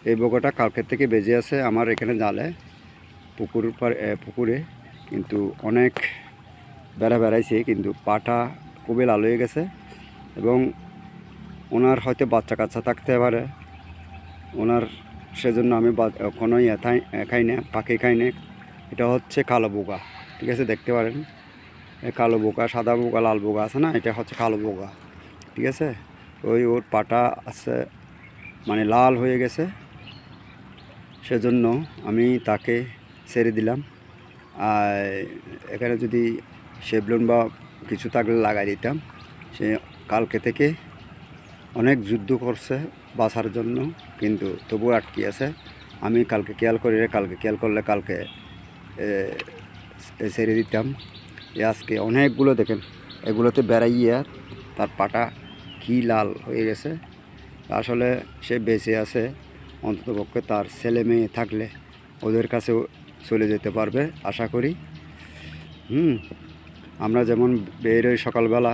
এই বগটা কালকের থেকে বেজে আছে আমার এখানে জালে পুকুরে, কিন্তু অনেক বেড়াইছে, কিন্তু পাটা খুবই লাল হয়ে গেছে। এবং ওনার হয়তো বাচ্চা কাচ্চা থাকতে পারে ওনার, সেজন্য আমি কোনো খাই না, পাখি খাই না। এটা হচ্ছে কালো বোগা, ঠিক আছে, দেখতে পারেন কালো বোগা, সাদা বোগা, লাল বোগা আছে না, এটা হচ্ছে কালো বোগা, ঠিক আছে। ওর পাটা আছে মানে লাল হয়ে গেছে, সেজন্য আমি তাকে ছেড়ে দিলাম। আর এখানে যদি শেবলন বা কিছু থাকলে লাগাই দিতাম। সে কালকে থেকে অনেক যুদ্ধ করছে বাঁচার জন্য, কিন্তু তবুও আটকে আছে। আমি কালকে খেয়াল করলে কালকে ছেড়ে দিতাম। আজকে অনেকগুলো দেখেন, এগুলোতে বেড়াইয়া তার পাটা কি লাল হয়ে গেছে। আসলে সে বেঁচে আছে, অন্ততপক্ষে তার ছেলে মেয়ে থাকলে ওদের কাছেও চলে যেতে পারবে আশা করি। আমরা যেমন বেরোই সকালবেলা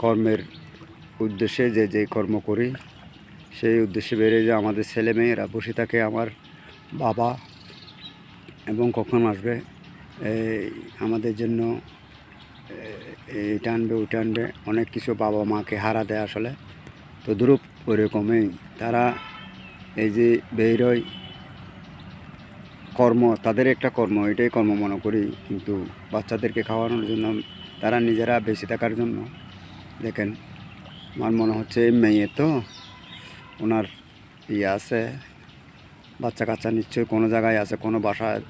কর্মের উদ্দেশ্যে, যে কর্ম করি সেই উদ্দেশ্যে বেরিয়ে যে আমাদের ছেলে মেয়েরা বসে থাকে আমার বাবা, এবং কখন আসবে আমাদের জন্য এইটা আনবে ওইটা আনবে, অনেক কিছু বাবা মাকে হারা দেয় আসলে। তো দ্রুপ ওইরকমই তারা এই যে বেরোয় কর্ম, তাদের একটা কর্ম, এটাই কর্ম মনে করি। কিন্তু বাচ্চাদেরকে খাওয়ানোর জন্য, তারা নিজেরা বেঁচে থাকার জন্য, দেখেন আমার মনে হচ্ছে মেয়ে তো ওনার আছে, বাচ্চা কাচ্চা নিশ্চয়ই কোনো জায়গায় আছে, কোনো বাসায়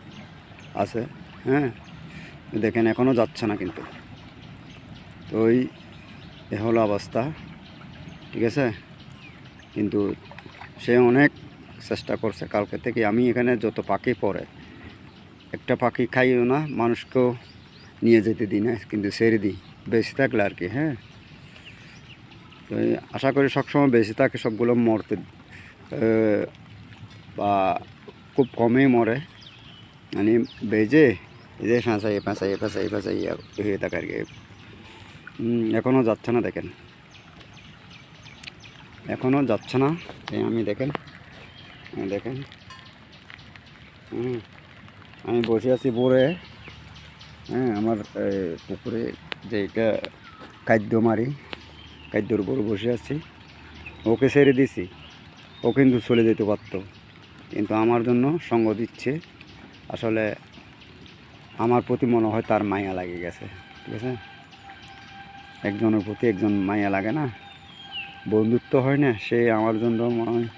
আছে। হ্যাঁ, দেখেন এখনও যাচ্ছে না, কিন্তু তো এ হলো অবস্থা, ঠিক আছে। কিন্তু সে অনেক চেষ্টা করছে কালকে থেকে। আমি এখানে যত পাখি পড়ে, একটা পাখি খাইও না, মানুষকেও নিয়ে যেতে দিই না, কিন্তু ছেড়ে দিই বেঁচে থাকলে আর কি। হ্যাঁ, তো আশা করি সবসময় বেঁচে থাকে, সবগুলো মরতে বা খুব কমই মরে, মানে বেজে এই যে ফেঁচাই হয়ে থাকে আর কি। এখনও যাচ্ছে না, দেখেন এখনও যাচ্ছে না। আমি দেখেন আমি বসে আছি বোরে। হ্যাঁ, আমার পুকুরে যেটা খাদ্য মারি, খাদ্যর উপর বসে আছি। ওকে ছেড়ে দিছি, ও কিন্তু চলে যেতে পারত, কিন্তু আমার জন্য সঙ্গ দিচ্ছে। আসলে আমার প্রতি মনে হয় তার মায়া লাগে গেছে, ঠিক আছে। একজনের প্রতি একজন মায়া লাগে না, বন্ধুত্ব হয় না, সে আমার জন্য মনে হয়